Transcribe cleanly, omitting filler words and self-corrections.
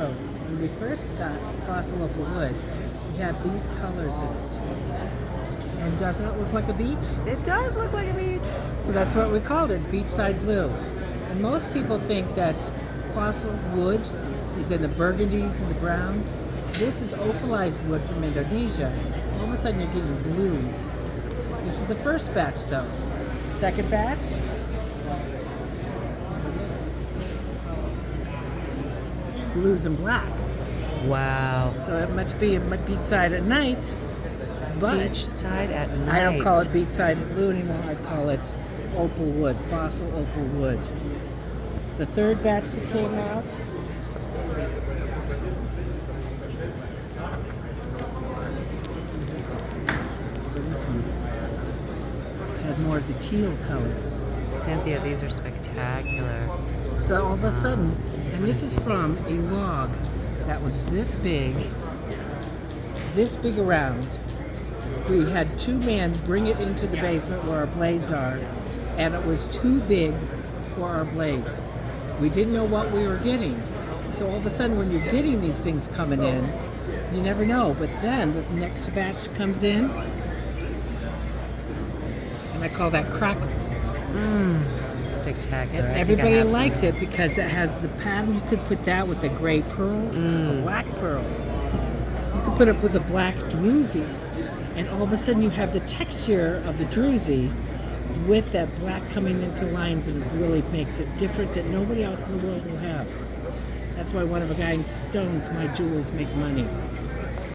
growth. When we first got fossil opal wood, we had these colors in it. And doesn't it look like a beach? It does look like a beach. So that's what we called it, beachside blue. And most people think that fossil wood is in the burgundies and the browns. This is opalized wood from Indonesia. All of a sudden you're getting blues. This is the first batch though. Second batch, blues and blacks. Wow. So it must be beachside at night. But Beachside at night. I don't call it beachside blue anymore. I call it opal wood, fossil opal wood. The third batch that came out, this one had more of the teal colors. Cynthia, these are spectacular. So all of a sudden, and this is from a log that was this big around. We had two men bring it into the basement where our blades are, and it was too big for our blades. We didn't know what we were getting. So all of a sudden when you're getting these things coming in, you never know. But then the next batch comes in, and I call that crackle. Spectacular. And I think I everybody have some likes of it those. because it has the pattern. You could put that with a gray pearl, a black pearl. You could put it with a black druzy. And all of a sudden you have the texture of the druzy with that black coming into lines, and it really makes it different that nobody else in the world will have. That's why one of the guys stones, my jewels make money.